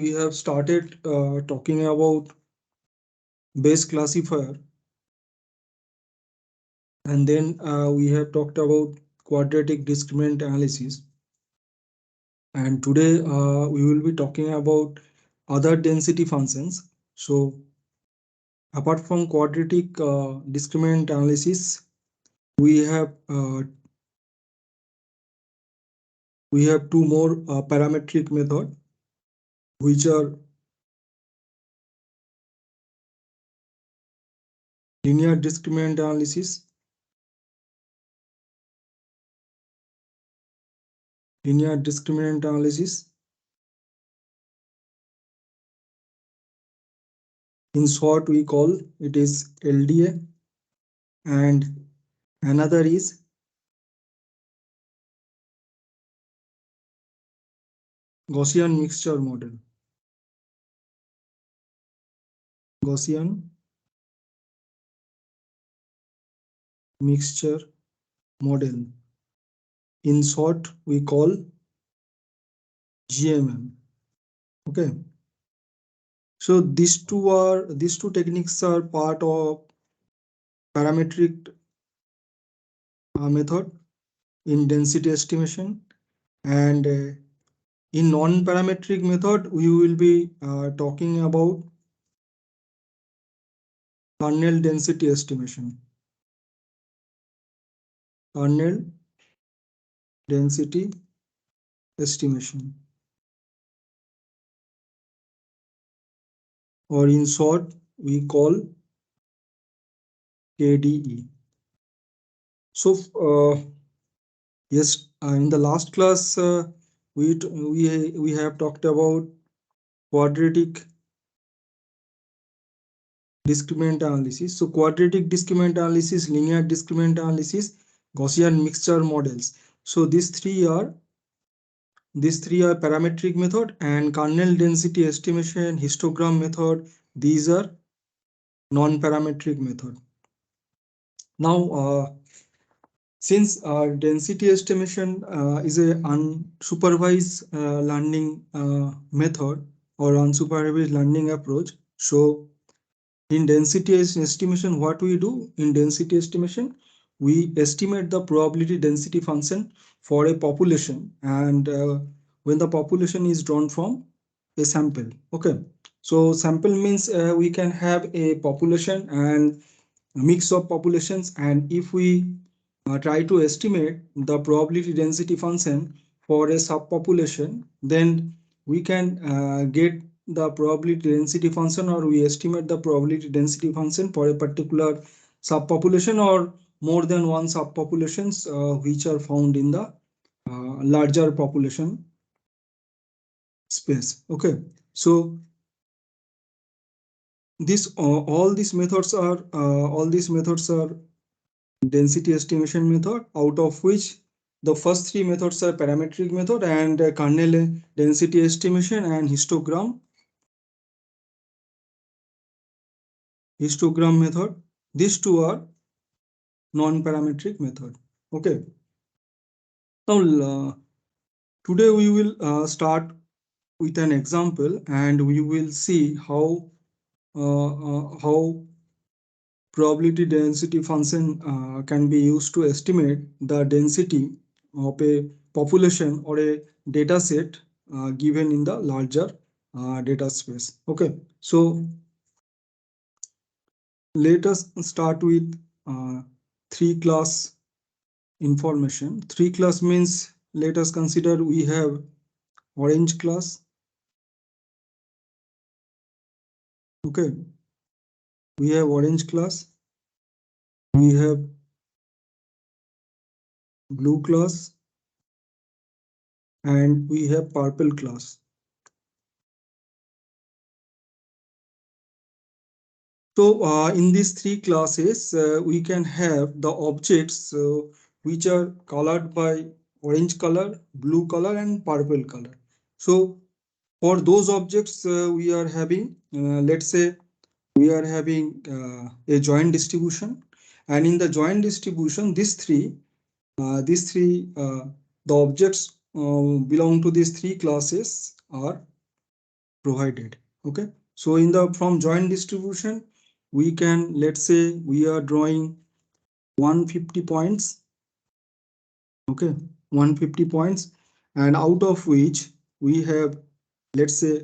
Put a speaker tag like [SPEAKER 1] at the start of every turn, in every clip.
[SPEAKER 1] we have started talking about Bayes classifier, and then we have talked about quadratic discriminant analysis. And today we will be talking about other density functions. So apart from quadratic discriminant analysis, we have uh, we have two more parametric method, which are linear discriminant analysis, linear discriminant analysis. In short, we call it is LDA, and another is Gaussian mixture model. Gaussian mixture model. In short, we call GMM. Okay. So these two techniques are part of parametric method in density estimation, and in non-parametric method we will be talking about kernel density estimation. Kernel density estimation, or in short we call KDE. So yes, in the last class we have talked about quadratic discriminant analysis. So quadratic discriminant analysis, linear discriminant analysis, Gaussian mixture models. So these three are parametric method, and kernel density estimation, histogram method, these are non-parametric method. Now since density estimation is a unsupervised learning method or unsupervised learning approach, so in density estimation, what we do in density estimation, we estimate the probability density function for a population, and when the population is drawn from a sample. Okay, so sample means we can have a population and a mix of populations, and if we try to estimate the probability density function for a subpopulation, then we can get the probability density function, or we estimate the probability density function for a particular subpopulation or more than one subpopulations which are found in the larger population space. Okay, so this all these methods are density estimation method, out of which the first three methods are parametric method and kernel density estimation and histogram method. These two are non-parametric method. Okay, now today we will start with an example, and we will see how probability density function can be used to estimate the density of a population or a data set given in the larger data space. Okay, so let us start with three class information. Three class means, let us consider we have orange class. Okay, we have orange class, we have blue class, and we have purple class. So in these three classes, we can have the objects which are colored by orange color, blue color, and purple color. So for those objects, we are having, let's say, we are having a joint distribution, and in the joint distribution, the objects belong to these three classes are provided. Okay, so in the from joint distribution, we can, let's say we are drawing 150 points. Okay, 150 points, and out of which we have, let's say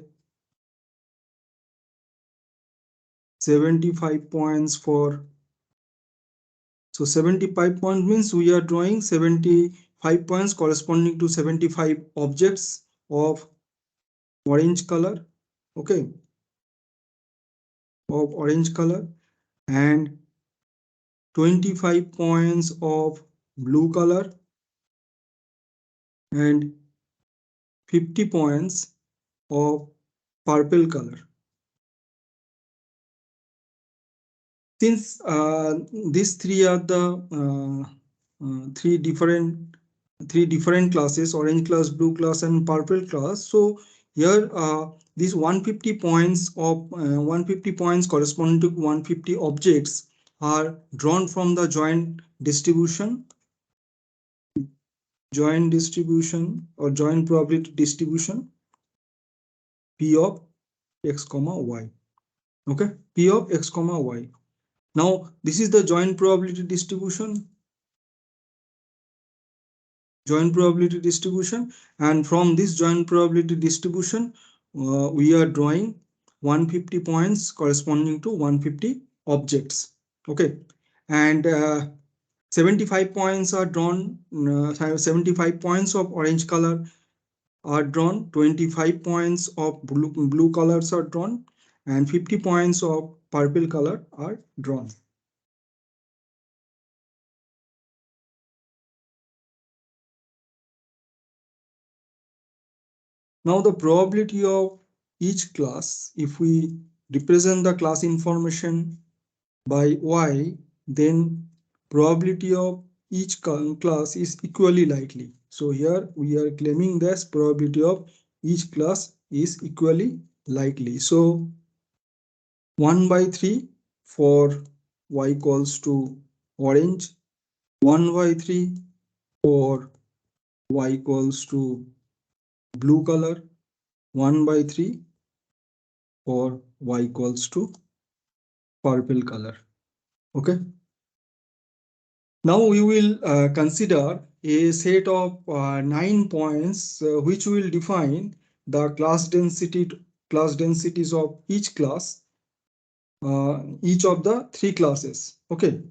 [SPEAKER 1] 75 points for, so 75 points means we are drawing 75 points corresponding to 75 objects of orange color. Okay, of orange color, and 25 points of blue color, and 50 points of purple color. Since these three are the three different classes, orange class, blue class, and purple class, so here these 150 points of 150 points corresponding to 150 objects are drawn from the joint distribution or joint probability distribution P of x comma y. Okay, P of x comma y. Now this is the joint probability distribution, and from this joint probability distribution we are drawing 150 points corresponding to 150 objects. Okay, and 75 points are drawn, 75 points of orange color are drawn, 25 points of blue colors are drawn, and 50 points of purple color are drawn. Now the probability of each class, if we represent the class information by y, then probability of each class is equally likely. So here we are claiming this probability of each class is equally likely. So 1 by 3 for y equals to orange, 1 by 3 for y equals to blue color, 1 by 3 for y equals to purple color. Okay. Now we will consider a set of 9 points which will define the class densities of each class, each of the three classes. Okay.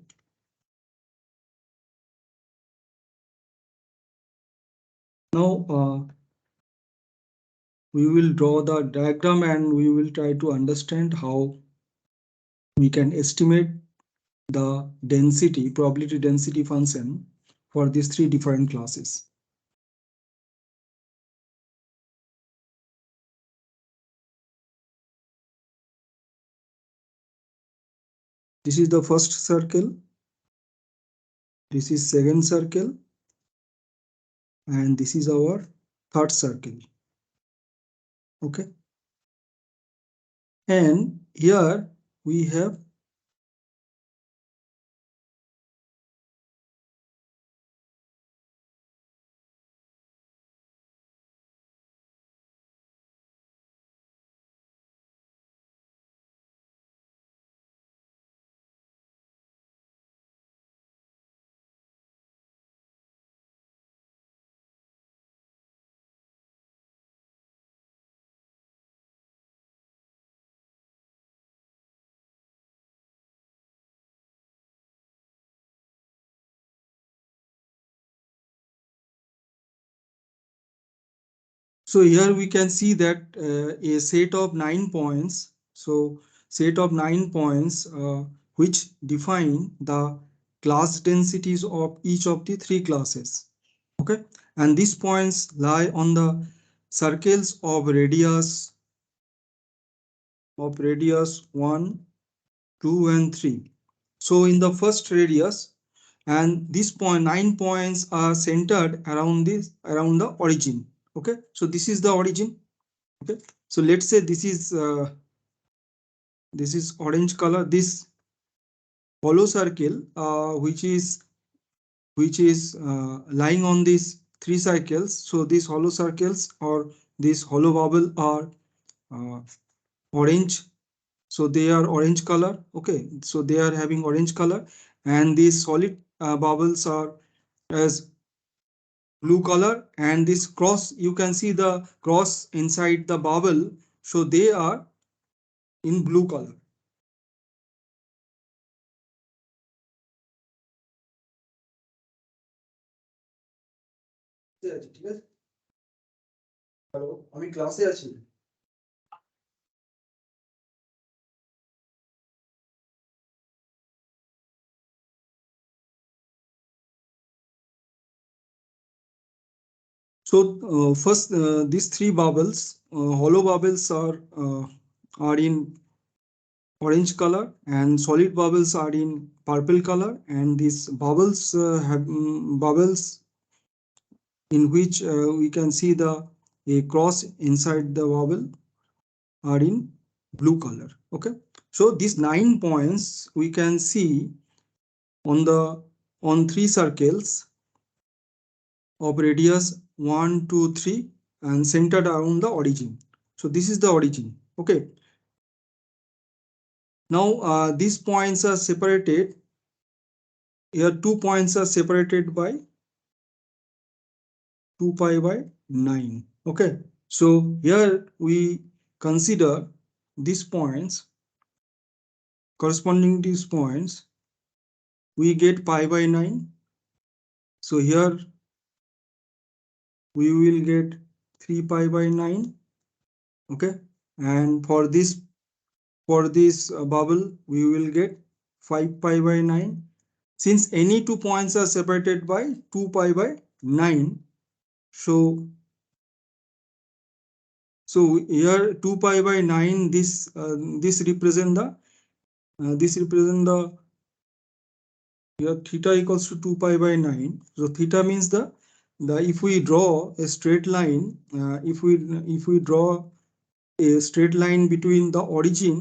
[SPEAKER 1] Now we will draw the diagram and we will try to understand how we can estimate the density, probability density function for these three different classes. This is the first circle, this is second circle, and this is our third circle. Okay, and here we have so here we can see that a set of 9 points. So set of 9 points which define the class densities of each of the three classes. Okay, and these points lie on the circles of radius 1, 2, and 3. So in the first radius, and this point 9 points are centered around the origin. Okay, so this is the origin. Okay, so let's say this is orange color, this hollow circle which is lying on these three circles. So these hollow circles or this hollow bubble are orange, so they are orange color. Okay, so they are having orange color, and these solid bubbles are as blue color, and this cross, you can see the cross inside the bubble, so they are in blue color. Hello, আমি ক্লাসে আছি। So first, these three bubbles, hollow bubbles are in orange color, and solid bubbles are in purple color, and these bubbles have bubbles in which we can see the a cross inside the bubble are in blue color. Okay, so these 9 points we can see on the on three circles of radius 1, 2, 3, and centered around the origin. So this is the origin. Okay, now these points are separated. Here 2 points are separated by 2 pi by 9. Okay, so here we consider these points, corresponding to these points we get pi by 9. So here we will get 3 pi by 9. Okay, and for this bubble we will get 5 pi by 9. Since any two points are separated by 2 pi by 9, so here 2 pi by 9, this represent the here theta equals to 2 pi by 9. So theta means the if we draw a straight line, if we draw a straight line between the origin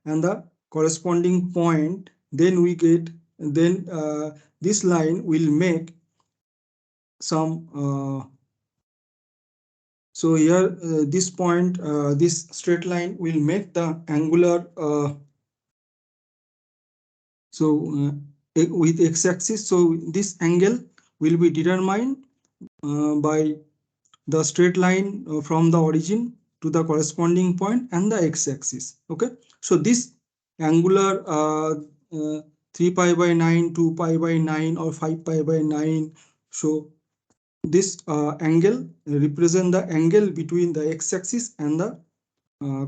[SPEAKER 1] and the corresponding point, then we get, then this line will make some so here this point, this straight line will make the angular with x-axis. So this angle will be determined by the straight line from the origin to the corresponding point and the x-axis. Okay, so this angular 3 pi by 9, 2 pi by 9, or 5 pi by 9, so this angle represent the angle between the x-axis and the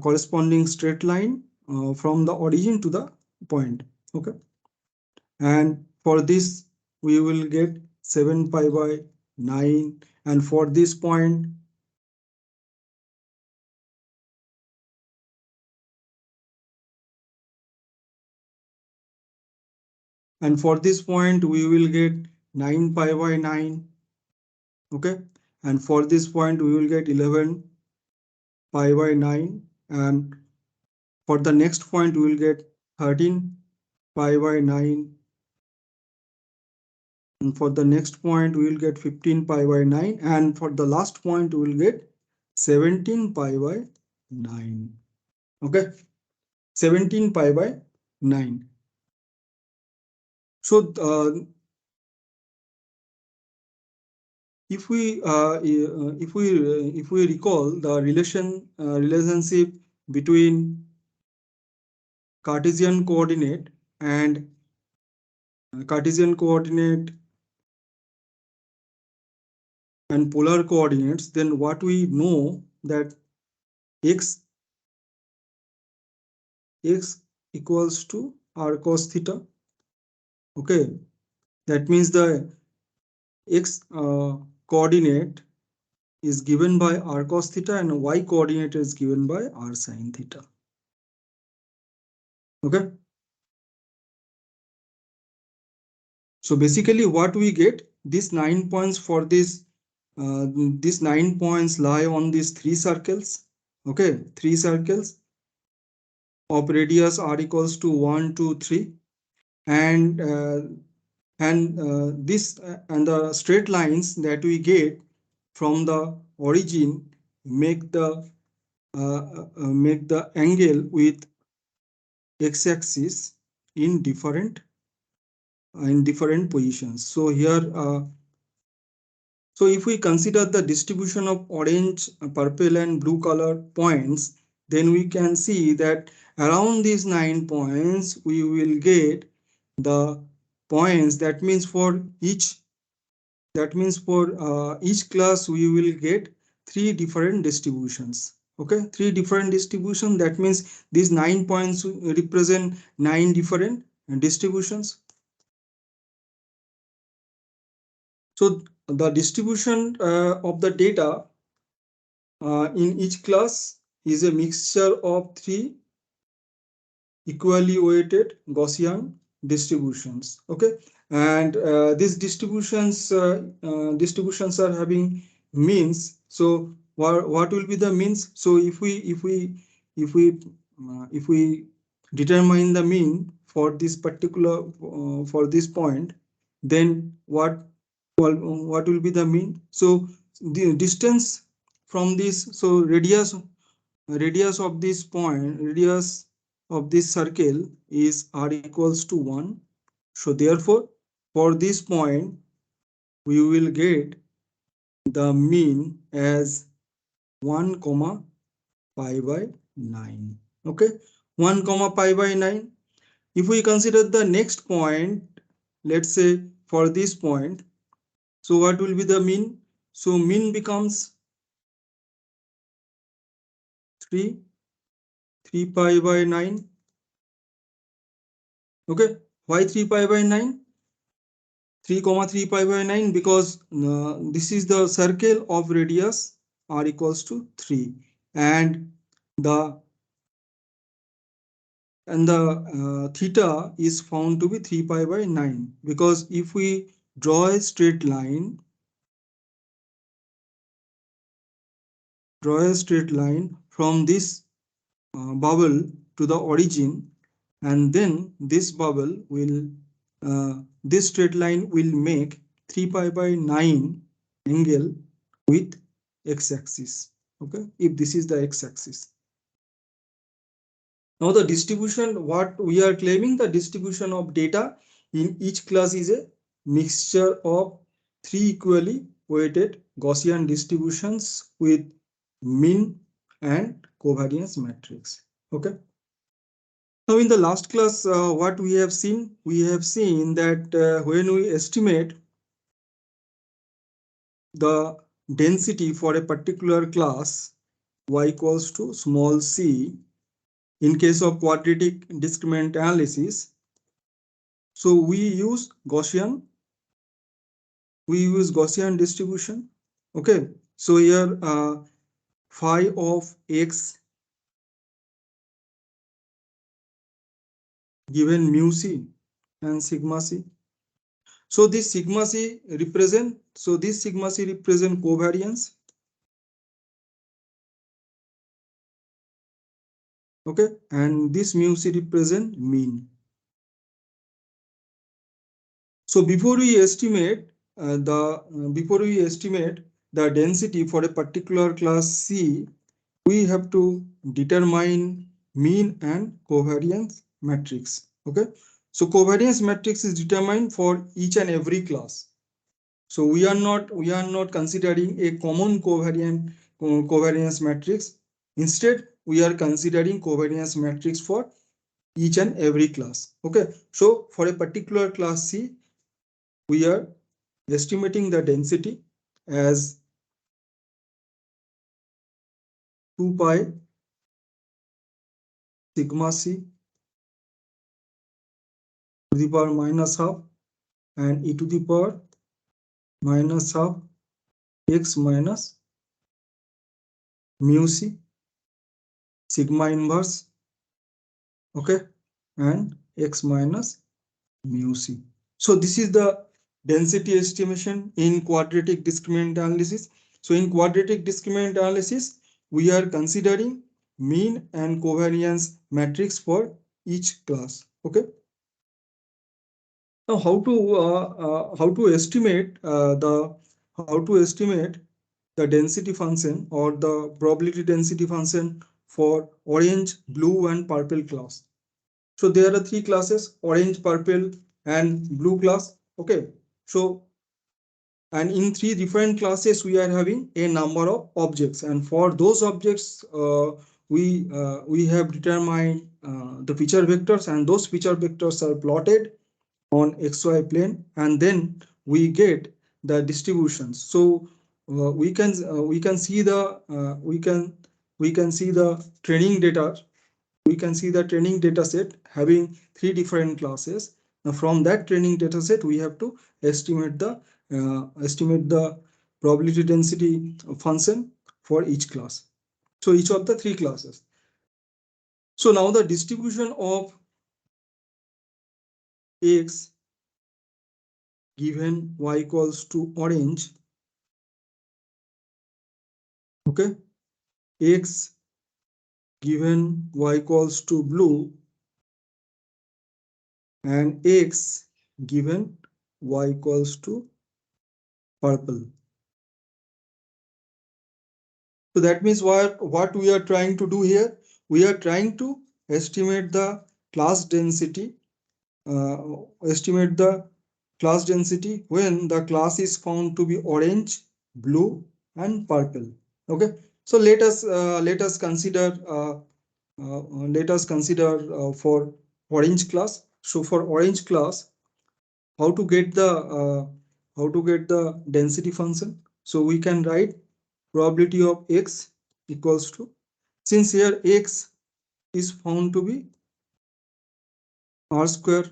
[SPEAKER 1] corresponding straight line from the origin to the point. Okay, and for this we will get 7 pi by 9, and for this point we will get 9 pi by 9. Okay, and for this point we will get 11 pi by 9, and for the next point we will get 13 pi by 9, and for the next point we will get 15 pi by 9, and for the last point we will get 17 pi by 9. Okay, 17 pi by 9. So if we recall the relationship between Cartesian coordinate and polar coordinates, then what we know that x equals to r cos theta. Okay, that means the x coordinate is given by r cos theta, and y coordinate is given by r sin theta. Okay, so basically what we get, these 9 points for this these 9 points lie on these three circles. Okay, three circles of radius r equals to 1, 2, 3, and this and the straight lines that we get from the origin make the make the angle with x-axis in different positions. So here, so if we consider the distribution of orange, purple, and blue color points, then we can see that around these 9 points we will get the points. That means for each class we will get 3 different distributions. Okay, 3 different distributions. That means these 9 points represent 9 different distributions. So the distribution of the data in each class is a mixture of 3 equally weighted Gaussian distributions. Okay, and these distributions are having means. So what will be the means? So if we determine the mean for this particular for this point, then what will be the mean? So the distance from this, so radius of this point, radius of this circle is r equals to 1. So therefore, for this point, we will get the mean as 1 comma pi by 9. Okay, 1 comma pi by 9. If we consider the next point, let's say for this point, so what will be the mean? So mean becomes 3 pi by 9. Okay, why 3 pi by 9? 3 pi by 9, because this is the circle of radius r equals to 3, and the theta is found to be 3 pi by 9, because if we draw a straight line from this bubble to the origin, and then this bubble will this straight line will make 3 pi by 9 angle with x-axis. Okay, if this is the x-axis. Now the distribution, what we are claiming, the distribution of data in each class is a mixture of 3 equally weighted Gaussian distributions with mean and covariance matrix. Okay. Now in the last class, what we have seen that when we estimate the density for a particular class y equals to small c in case of quadratic discriminant analysis, so we use Gaussian distribution. Okay, so here phi of x given mu c and sigma c. So this sigma c represent covariance. Okay, and this mu c represent mean. So before we estimate the density for a particular class C, we have to determine mean and covariance matrix. Okay, so covariance matrix is determined for each and every class. So we are not considering a common covariance matrix. Instead, we are considering covariance matrix for each and every class. Okay, so for a particular class C, we are estimating the density as 2 pi sigma c to the power minus half and e to the power minus half x minus mu c sigma inverse, okay, and x minus mu c. So this is the density estimation in quadratic discriminant analysis. So in quadratic discriminant analysis, we are considering mean and covariance matrix for each class. Okay. Now, how to estimate the density function or the probability density function for orange, blue, and purple class. So there are three classes: orange, purple, and blue class. Okay. So, and in three different classes we are having a number of objects, and for those objects we have determined the feature vectors, and those feature vectors are plotted on xy plane, and then we get the distributions. So we can see the we can see the training data. We can see the training data set having three different classes. Now from that training data set we have to estimate the probability density function for each class, so each of the three classes. So now the distribution of x given y equals to orange, okay, x given y equals to blue, and x given y equals to purple. So that means what we are trying to do here, we are trying to estimate the class density, estimate the class density when the class is found to be orange, blue, and purple. Okay, so let us consider for orange class. So for orange class, how to get the density function? So we can write probability of x equals to, since here x is found to be r square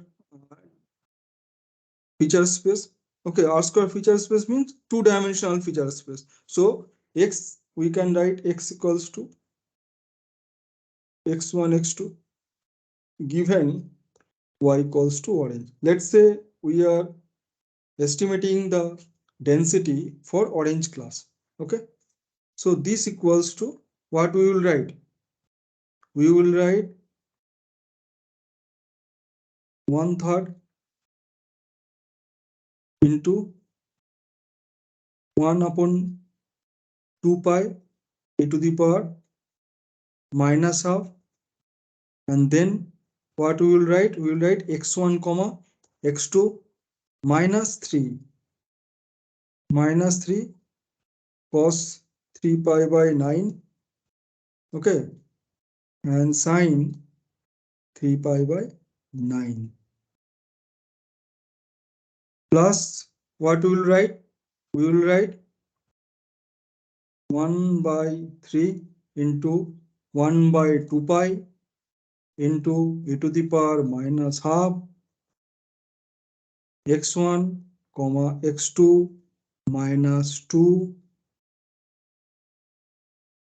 [SPEAKER 1] feature space. Okay, R square feature space means two-dimensional feature space. So x, we can write x equals to x1, x2 given y equals to orange. Let's say we are estimating the density for orange class. Okay, so this equals to what we will write? We will write 1/3 into 1 upon 2 pi e to the power minus half, and then what we will write? We will write x1 comma x2 minus 3 cos 3 pi by 9, okay, and sine 3 pi by 9, plus what we will write? We will write 1 by 3 into 1 by 2 pi into e to the power minus half x1 comma x2 minus 2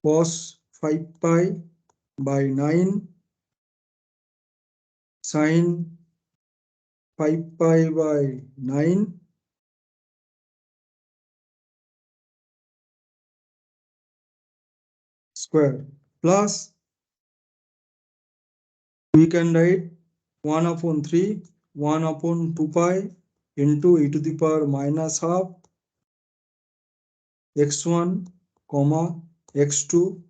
[SPEAKER 1] cos 5 pi by 9 sine 5 pi by 9 square, plus we can write 1 upon 3 1 upon 2 pi into e to the power minus half x1 comma x2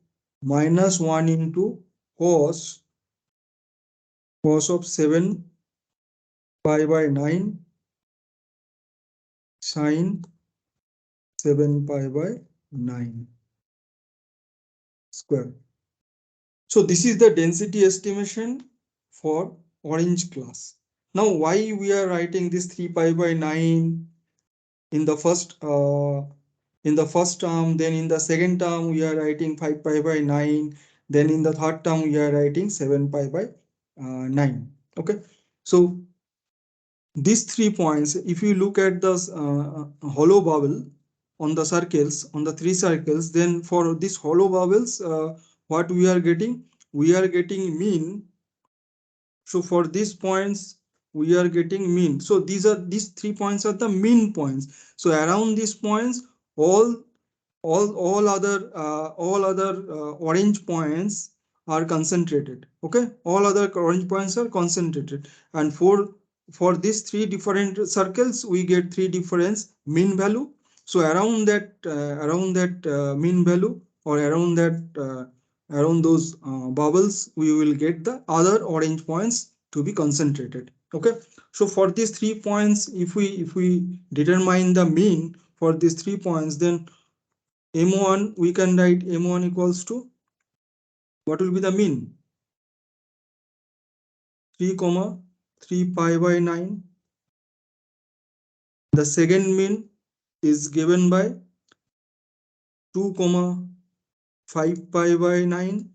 [SPEAKER 1] minus 1 into cos of 7 pi by 9 sine 7 pi by 9 square. So this is the density estimation for orange class. Now why we are writing this 3 pi by 9 in the first term, then in the second term we are writing 5 pi by 9, then in the third term we are writing 7 pi by 9. Okay, so these 3 points, if you look at the hollow bubble on the circles, on the 3 circles, then for these hollow bubbles, what we are getting? We are getting mean. So for these points, we are getting mean. So these 3 points are the mean points. So around these points, all other orange points are concentrated. Okay, all other orange points are concentrated, and for these 3 different circles we get 3 different mean value, So around that mean value, or around those bubbles, we will get the other orange points to be concentrated. Okay. So for these 3 points, if we determine the mean for these 3 points, then M1, we can write M1 equals to, what will be the mean? 3 comma 3 pi by 9. The second mean is given by 2 comma 5 pi by 9.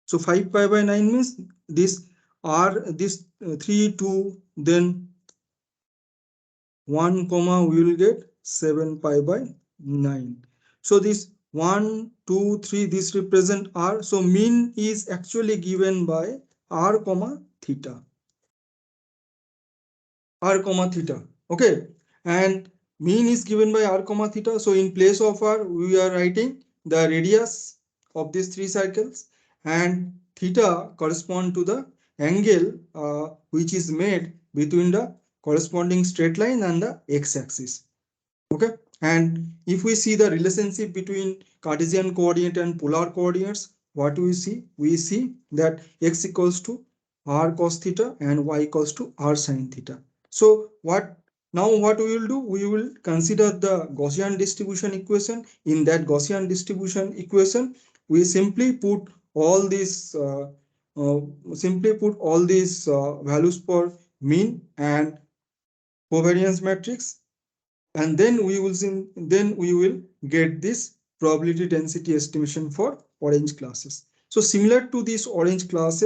[SPEAKER 1] So 5 pi by 9 means this 3 2, then 1 comma, we will get 7 pi by 9. So this 1 2 3, this represent r. So mean is actually given by r comma theta, r comma theta. Okay. And mean is given by r comma theta. So in place of r, we are writing the radius of these three circles, and theta correspond to the angle which is made between the corresponding straight line and the x-axis. Okay. And if we see the relationship between Cartesian coordinate and polar coordinates, what do we see? We see that x equals to r cos theta and y equals to r sin theta. So what we will do? We will consider the Gaussian distribution equation. In that Gaussian distribution equation, we simply put all these uh, values for mean and covariance matrix, and then we will get this probability density estimation for orange classes. So similar to this orange class,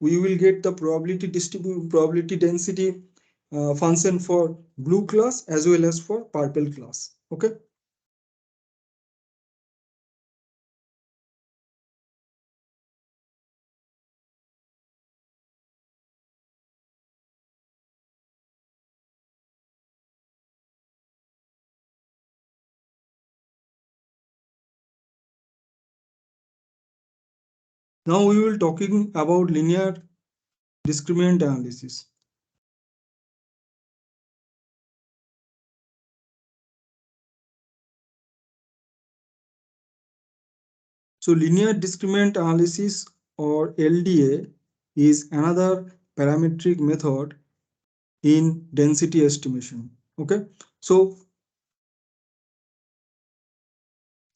[SPEAKER 1] we will get the probability density function for blue class as well as for purple class. Okay. Now we will talking about linear discriminant analysis. So linear discriminant analysis, or LDA, is another parametric method in density estimation. Okay. So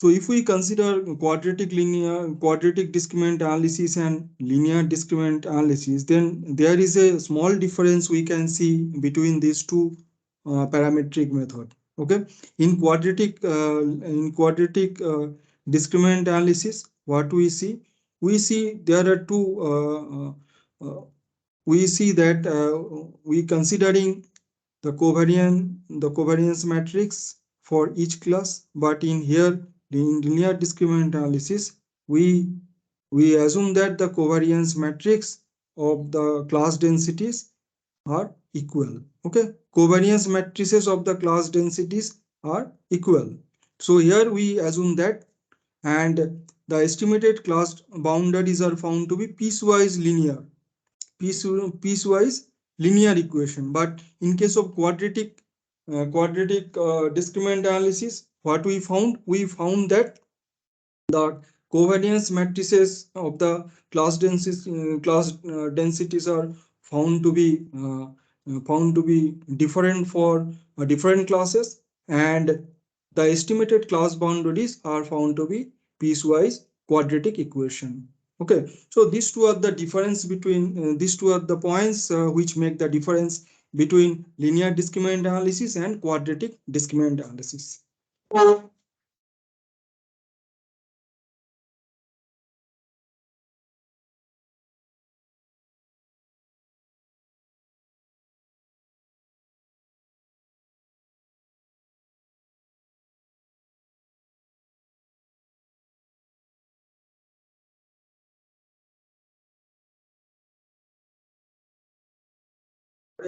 [SPEAKER 1] if we consider quadratic discriminant analysis and linear discriminant analysis, then there is a small difference we can see between these two parametric method. Okay. In quadratic discriminant analysis, what we see? We see there are two we see that we considering the covariance matrix for each class, but in here in linear discriminant analysis, we we assume that the covariance matrix of the class densities are equal. Okay. Covariance matrices of the class densities are equal. So here we assume that, and the estimated class boundaries are found to be piecewise linear equation. But in case of quadratic discriminant analysis, what we found that the covariance matrices of the class densities are found to be different for different classes, and the estimated class boundaries are found to be piecewise quadratic equation. Okay. So these two are the points which make the difference between linear discriminant analysis and quadratic discriminant analysis.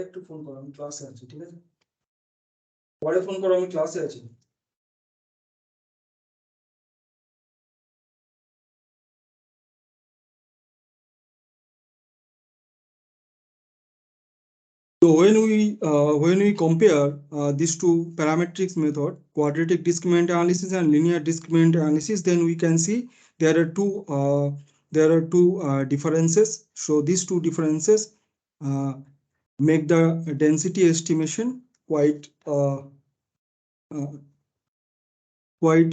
[SPEAKER 1] একটু phone করো, আমি ক্লাসে আছি, ঠিক আছে? পরে phone করো, আমি ক্লাসে আছি। So when we compare these two parametric method, quadratic discriminant analysis and linear discriminant analysis, then we can see there are two differences. So these two differences uh, make the density estimation uh, quite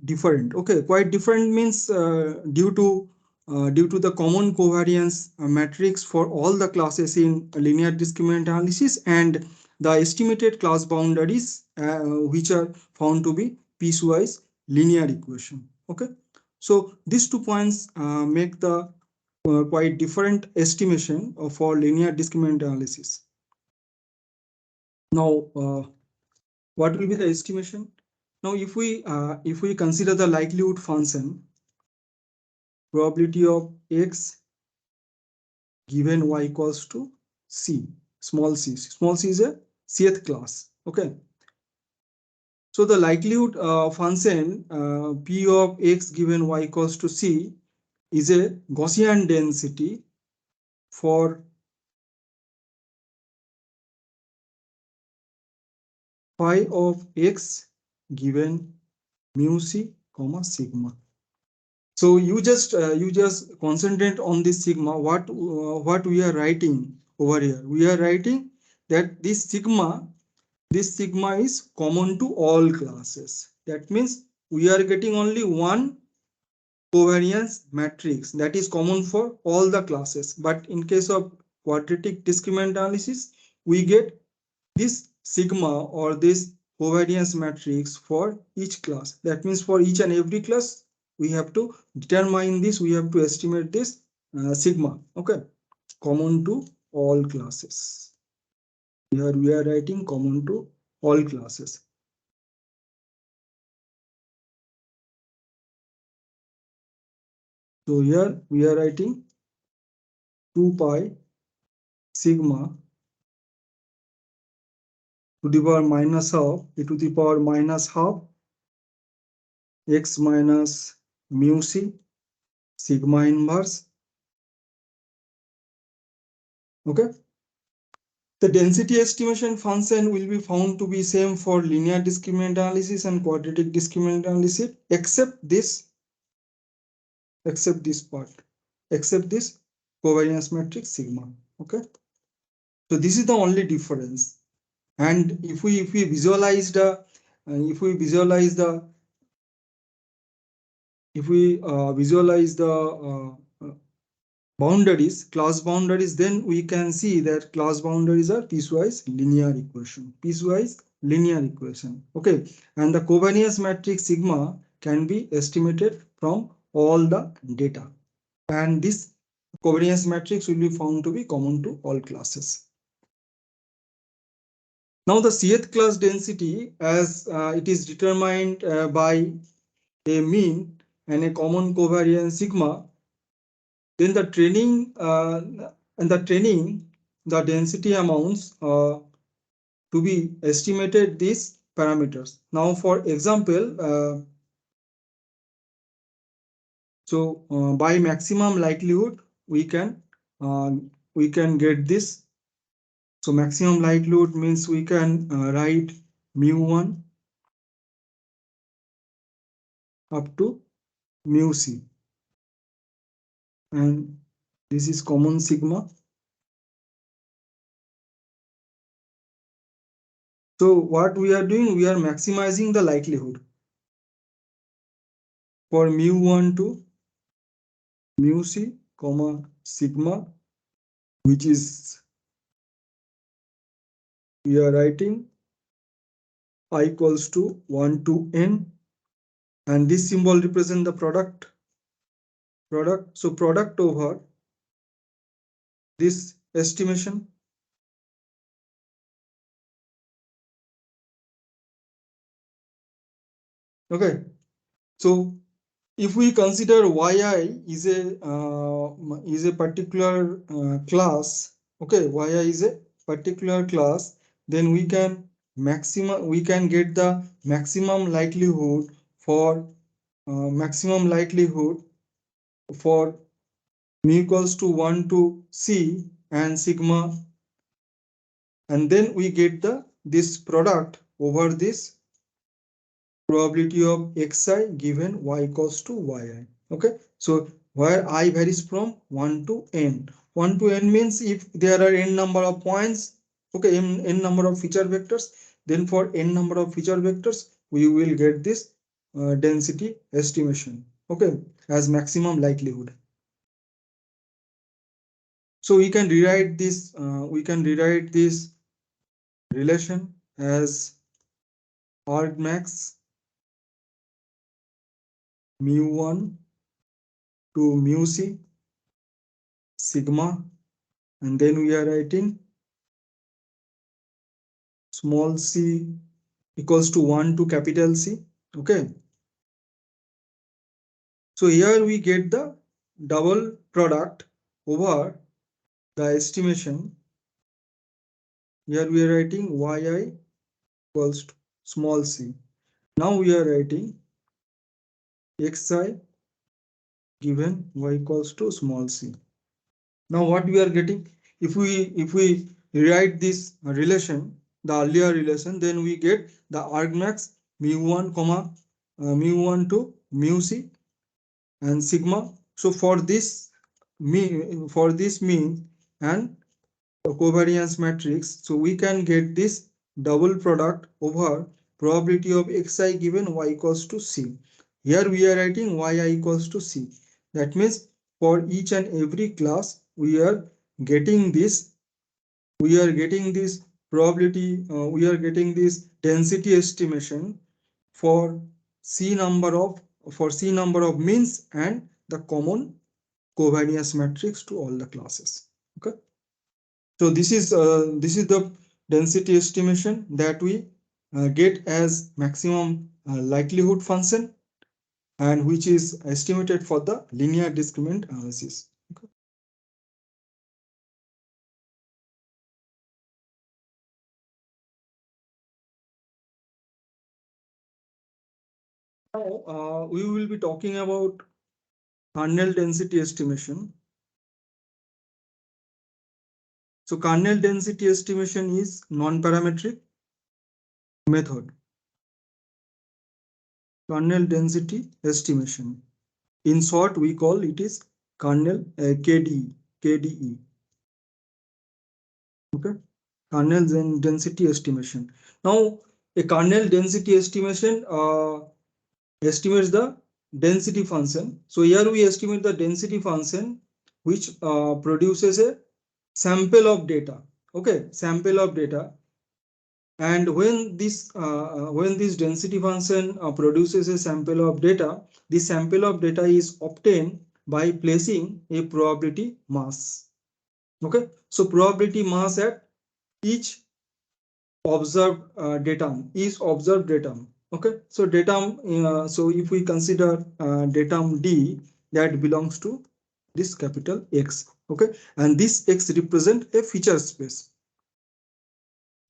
[SPEAKER 1] different. Okay, quite different means due to the common covariance matrix for all the classes in linear discriminant analysis and the estimated class boundaries which are found to be piecewise linear equation. Okay, so these 2 points make the quite different estimation for linear discriminant analysis. Now, what will be the estimation? Now, if we consider the likelihood function, probability of x given y equals to c, small c is a cth class. Okay. So the likelihood function p of x given y equals to c is a Gaussian density for phi of x given mu c comma sigma. So you just concentrate on this sigma. What we are writing over here? We are writing that this sigma is common to all classes. That means we are getting only one covariance matrix that is common for all the classes. But in case of quadratic discriminant analysis, we get this sigma or this covariance matrix for each class. That means for each and every class, we have to determine this, we have to estimate this sigma. Okay, common to all classes. Here we are writing common to all classes. So here we are writing 2 pi sigma to the power minus half e to the power minus half x minus mu c sigma inverse. Okay. The density estimation function will be found to be same for linear discriminant analysis and quadratic discriminant analysis, except this part, except this covariance matrix sigma. Okay. So this is the only difference. And if we visualize the boundaries, class boundaries, then we can see that class boundaries are piecewise linear equation. Okay, and the covariance matrix sigma can be estimated from all the data, and this covariance matrix will be found to be common to all classes. Now the cth class density, as it is determined by a mean and a common covariance sigma, then the training the density amounts to be estimated these parameters. Now for example, by maximum likelihood we can get this. So maximum likelihood means we can write mu1 up to mu c, and this is common sigma. So what we are doing, we are maximizing the likelihood for mu1 to mu c comma sigma, which is we are writing I equals to 1 to n, and this symbol represent the product. So product over this estimation. Okay, so if we consider yi is a particular class, okay, yi is a particular class, then we can get the maximum likelihood for mu equals to 1 to c and sigma and then we get this product over this probability of xi given y equals to yi. Okay, so where I varies from 1 to n. 1 to n means if there are n number of points, okay, n number of feature vectors, then for n number of feature vectors, we will get this density estimation, okay, as maximum likelihood. So we can rewrite this relation as argmax mu1 to mu c sigma, and then we are writing small c equals to 1 to capital C. Okay, so here we get the double product over the estimation. Here we are writing yi equals to small c. Now we are writing xi given y equals to small c. Now what we are getting, if we rewrite this relation, the earlier relation, then we get the argmax mu1 comma mu1 to mu c and sigma. So for this mean and covariance matrix, so we can get this double product over probability of xi given y equals to c. Here we are writing yi equals to c. That means for each and every class we are getting this probability, we are getting this density estimation for c number of means and the common covariance matrix to all the classes. Okay, so this is the density estimation that we get as maximum likelihood function, and which is estimated for the linear discriminant analysis. Okay. Now we will be talking about kernel density estimation. So kernel density estimation is non-parametric method. Kernel density estimation. In short, we call it is kernel KDE. Okay, kernel density estimation. Now, a kernel density estimation estimates the density function. So here we estimate the density function which produces a sample of data. Okay, sample of data. And when this density function produces a sample of data, this sample of data is obtained by placing a probability mass. Okay, so probability mass at each observed datum, each observed datum. Okay, so datum, so if we consider datum D, that belongs to this capital X. Okay, and this X represent a feature space.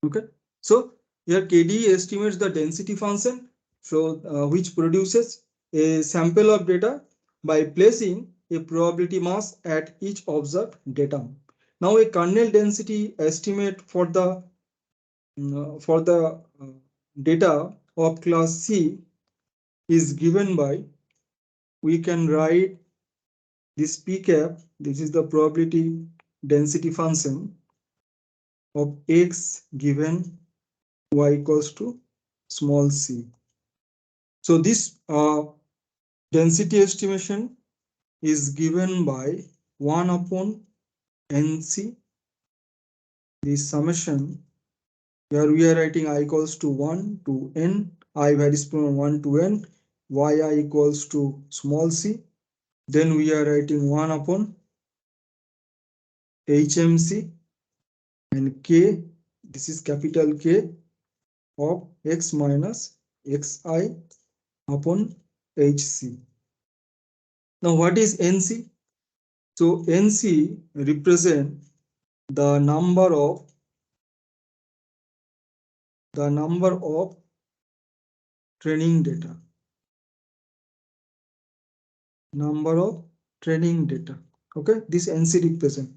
[SPEAKER 1] Okay, so here KDE estimates the density function, so which produces a sample of data by placing a probability mass at each observed datum. Now a kernel density estimate for the data of class C is given by, we can write this p cap, this is the probability density function of x given y equals to small c. So this density estimation is given by 1 upon nc, this summation. Here we are writing I equals to 1 to n, I varies from 1 to n, yi equals to small c. Then we are writing 1 upon HMC and K, this is capital K of x minus xi upon HC. Now what is NC? So NC represent the number of training data. Number of training data. Okay, this NC represent,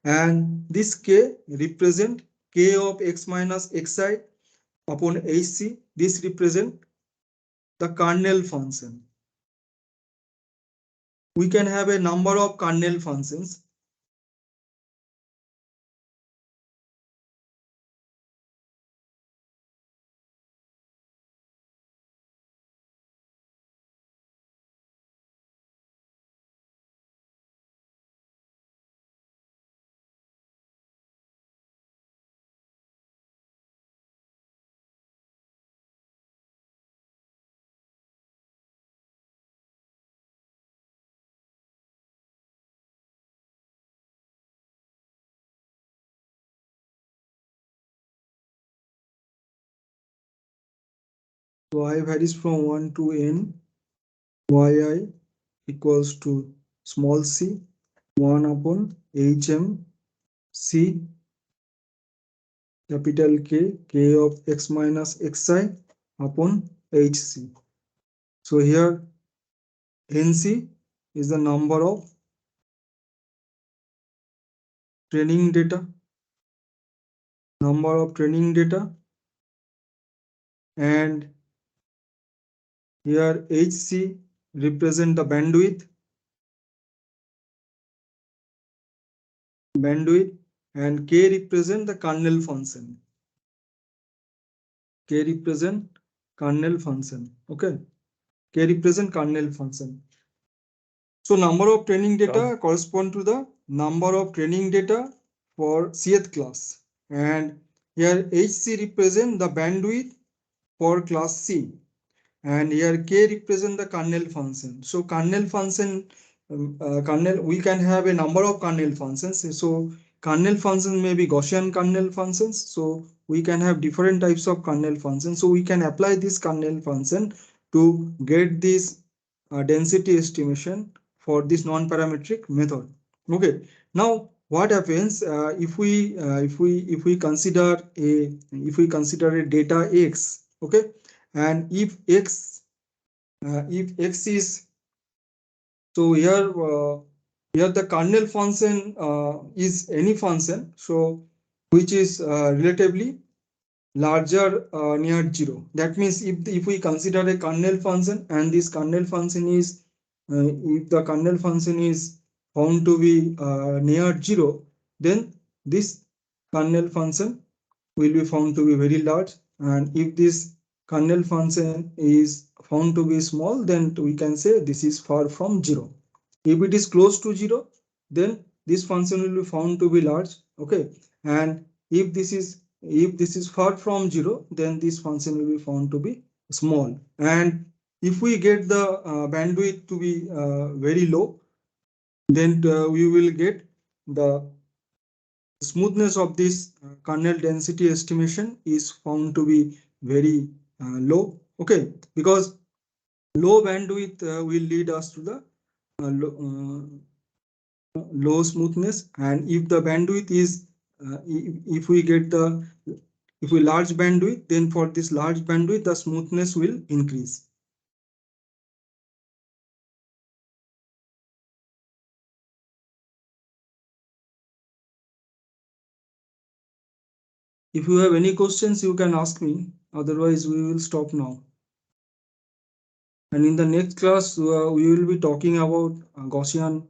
[SPEAKER 1] and this K represent k of x minus xi upon hc. This represent the kernel function. We can have a number of kernel functions. So I varies from 1 to n. Yi equals to small c 1 upon hm c capital K of x minus xi upon hc. So here nc is the number of training data, and here hc represent the bandwidth, and k represent the kernel function. Okay, k represent kernel function. So number of training data correspond to the number of training data for cth class, and here hc represent the bandwidth for class c, and here k represent the kernel function. So kernel function, we can have a number of kernel functions. So kernel functions may be Gaussian kernel functions. So we can have different types of kernel functions. So we can apply this kernel function to get this density estimation for this non-parametric method. Okay. Now what happens if we consider a data x, okay, and if x is, so here the kernel function is any function, so which is relatively larger near 0. That means if we consider a kernel function and this kernel function is if the kernel function is found to be near 0, then this kernel function will be found to be very large, and if this kernel function is found to be small, then we can say this is far from 0. If it is close to 0, then this function will be found to be large. Okay, and if this is far from 0, then this function will be found to be small. And if we get the bandwidth to be very low, then we will get the smoothness of this kernel density estimation is found to be very low. Okay, because low bandwidth will lead us to the low smoothness, and if the bandwidth is if we get the if we large bandwidth, then for this large bandwidth the smoothness will increase. If you have any questions, you can ask me. Otherwise, we will stop now. And in the next class, we will be talking about Gaussian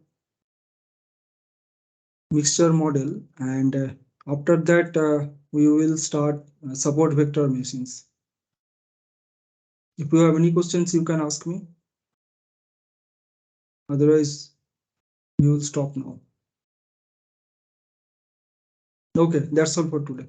[SPEAKER 1] mixture model, and after that, we will start support vector machines. If you have any questions, you can ask me. Otherwise, we will stop now. Okay, that's all for today.